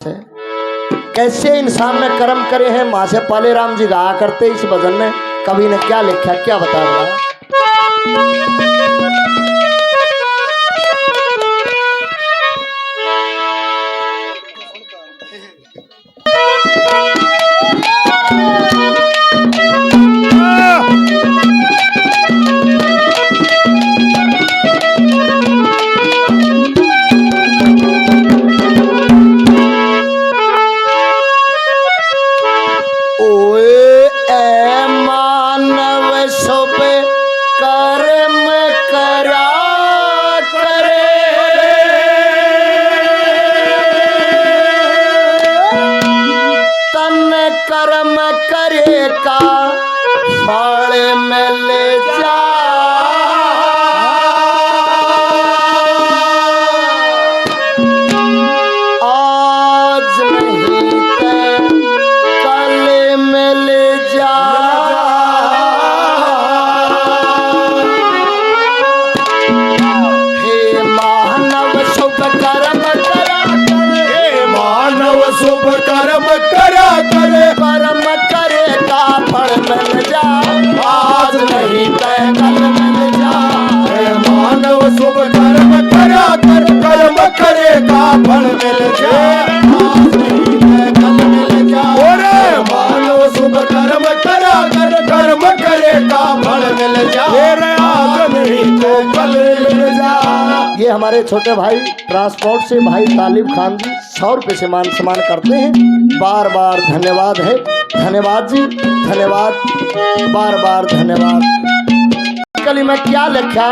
कैसे इंसान ने कर्म करे हैं माँ से पाले राम जी गाया करते। इस भजन में कवि ने क्या लिखा, क्या बता रहा। कर्म करे का फल मिल जा। आज नहीं तो कल मिल जा। हे मानव शुभ कर्म करा करे, हे मानव शुभ कर्म करा करे, कर्म करे का फल मिल जा। आज नहीं तो कल मिल जा। हे मानव शुभ कर्म करा कर, कर्म करे का फल मिल जा। आज नहीं तो कल मिल जा। ओरे मानव शुभ कर्म करा कर, कर्म करे का फल मिल जा। आज नहीं तो कल मिल जा। ये हमारे छोटे भाई ट्रांसपोर्ट से भाई तालिब खान जी 100 रुपये से मान सम्मान करते हैं। बार बार धन्यवाद है। धन्यवाद जी, धन्यवाद, बार बार धन्यवाद। कली में क्या लिखा,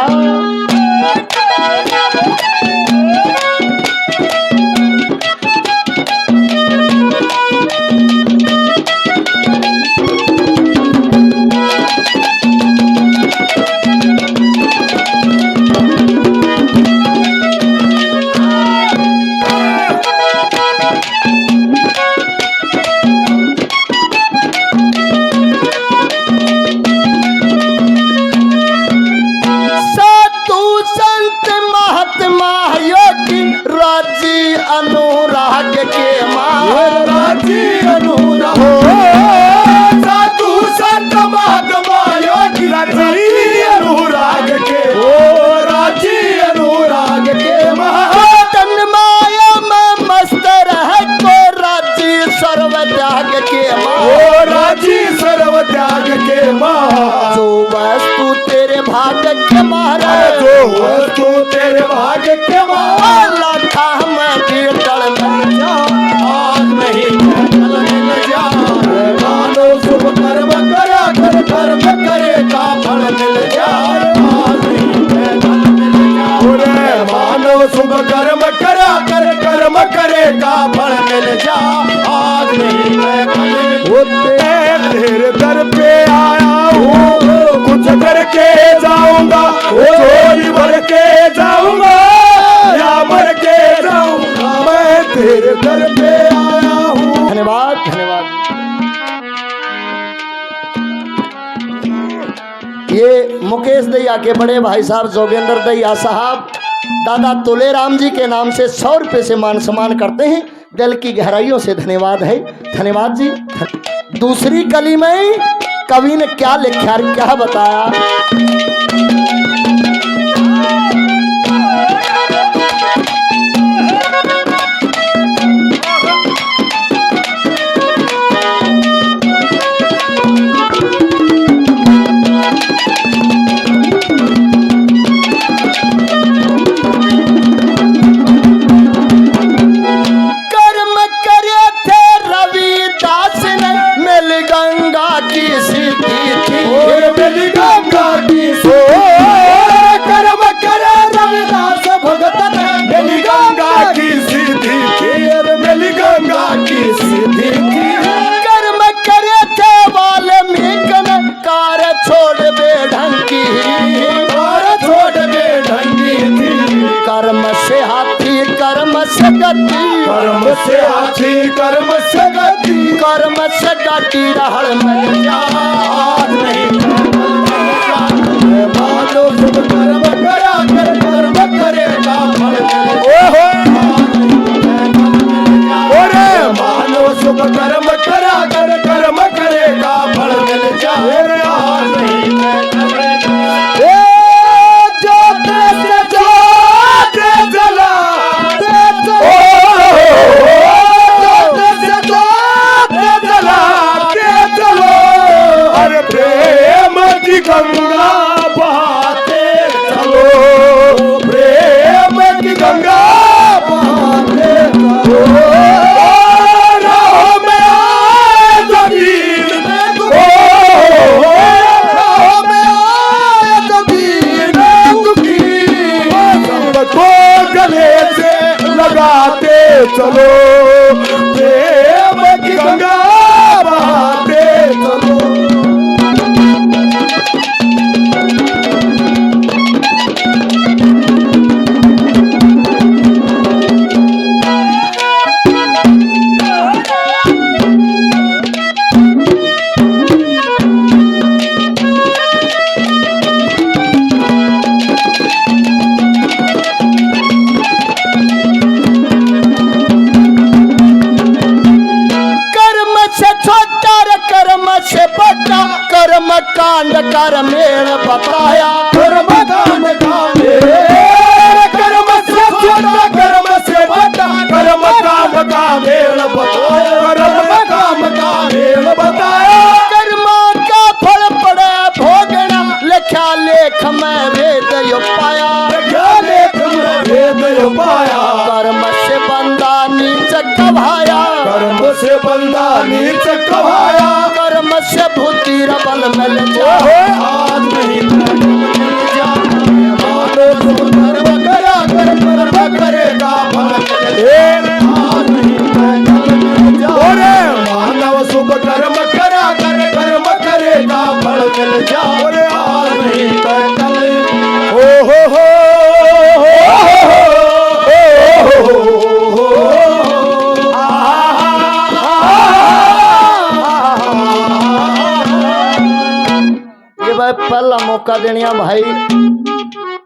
अनुराग के माँ राजी अनुराग साधु संत महात्मा योगी राजी अनुराग के, ओ राजी अनुराग के माँ तन माया में मस्त रह को राजी सर्व त्याग के माँ, ओ राजी सर्व त्याग के माँ। जो वस्तु तेरे भाग्य के महाराज, जो वस्तु तेरे भाग्य के महाराज लाखा में कीर्तन मिल जा। आज नहीं कल मिल जा। मानव शुभ कर्म करा कर, कर्म करे का फल मिल जा। आज नहीं कल मिल जा। ओरे मानव शुभ कर्म करा कर, कर्म करे का फल मिल जा। आज नहीं कल मिल जा। तेरे दर पे आया हूँ, कुछ करके जाऊंगा, चोरी भर के जाऊंगा या मर के जाऊंगा, मैं तेरे दर पे आया हूँ। धन्यवाद, धन्यवाद। ये मुकेश दैया के बड़े भाई साहब जोगेंद्र दैया साहब दादा तुलेराम जी के नाम से 100 रुपये से मान सम्मान करते हैं। दिल की गहराइयों से धन्यवाद है। धन्यवाद जी। दूसरी कली में कवि ने क्या लिखा, क्या बताया। कर्म से हाथी कर्म से गति, कर्म से गति रहल मिल जा। आज नहीं मानो शुभ कर्म करा कर, कर्म करे का फल मिल जा। ओरे शुभ कर्म करा कर कर्म करेगा फल मिल जाए आज नहीं गंगा बहाते चलो प्रेम की गंगा बहाते चलो राह में आए जमीन राह में आए जमीन दुखी सबको गले से लगाते चलो प्रेम की गंगा बहाते चलो। कर्म कांड कर मेल बताया कर्म कांड का मेल कर्म से छोटा कर्म से बड़ा कर्म काम का मेल बताया कर्म काम का मेल बताया कर्म का फल पड़े भोगना लिखा लेख में वेद यो पाया लिखा लेख में वेद यो पाया कर्म से बंदा नीच कभाया कर्म से बंदा नीच कभाया कर्म से भूति बल मिल जाए आज नहीं मिल जाए कर्म करा कर कर्म करेगा फल आज नहीं मिल जाए मानव शुभ कर्म करा कर कर्म करेगा फल मिल जाए आज नहीं कल हो पहला मौका देनिया भाई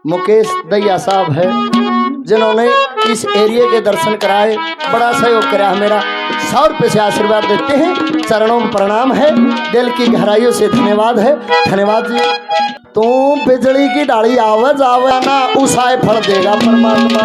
मुकेश दैया साहब है जिन्होंने इस एरिया के दर्शन कराए, बड़ा सहयोग करा मेरा। 100 रुपये से आशीर्वाद देते हैं, चरणों में प्रणाम है, दिल की गहराइयों से धन्यवाद है। धन्यवाद जी। तू बिजली की डाली आवे जावे ना उसाए फल देगा परमात्मा।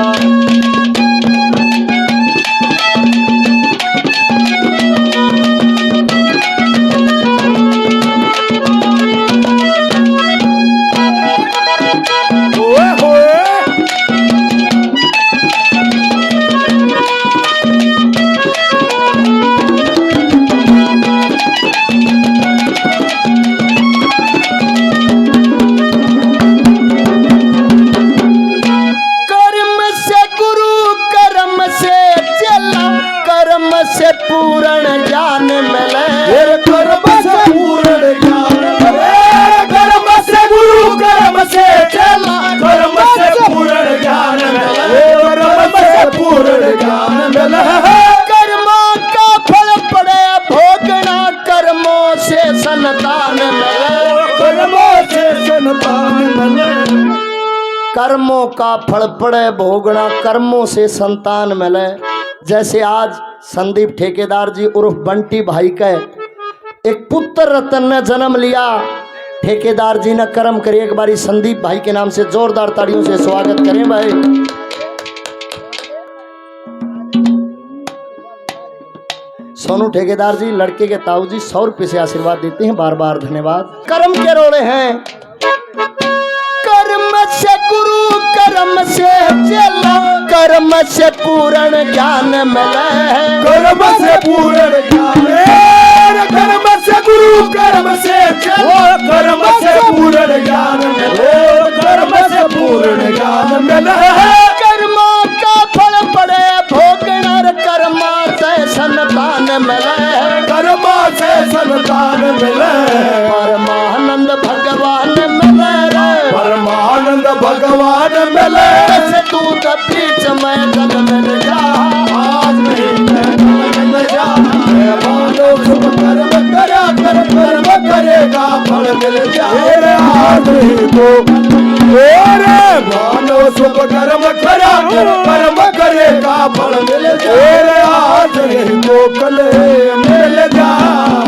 से पूर्ण ज्ञान मिले कर्म से पूर्ण ज्ञान मिले कर्म से गुरु कर्म से चला कर्म से पूर्ण ज्ञान मिले कर्म से पूर्ण ज्ञान मिले कर्मों का फल पड़े भोगना कर्मों से संतान मिले कर्मों से संतान मिले कर्मों का फल पड़े भोगना कर्मों से संतान मिले। जैसे आज संदीप ठेकेदार जी उर्फ बंटी भाई का एक पुत्र रतन ने जन्म लिया, ठेकेदार जी ने कर्म करे। एक बारी संदीप भाई के नाम से जोरदार तालियों से स्वागत करें भाई। सोनू ठेकेदार जी लड़के के ताऊ जी 100 रुपये से आशीर्वाद देते हैं, बार बार धन्यवाद। कर्म के रोड़े हैं, कर्म से गुरु कर्म से चला कर्म से पूर्ण ज्ञान मिले कर्म से पूर्ण ज्ञान कर्म से गुरु कर्म से चला कर्म से पूर्ण ज्ञान मिले कर्म से पूर्ण ज्ञान मिले कर्मों का फल पड़े भोगना कर्म से संतान मिले कर्म से संतान मिले परमानंद भगवान मिले परमानंद भगवान मिले तू बीच में जल मिल जा आज नहीं मिल जा मानो शुभ कर्म करा कर कर्म करेगा फल मिल जा आज नहीं तो रे मानव शुभ कर्म करा कर्म करेगा फल मिल जाए आज नहीं तो कल मिल जाए।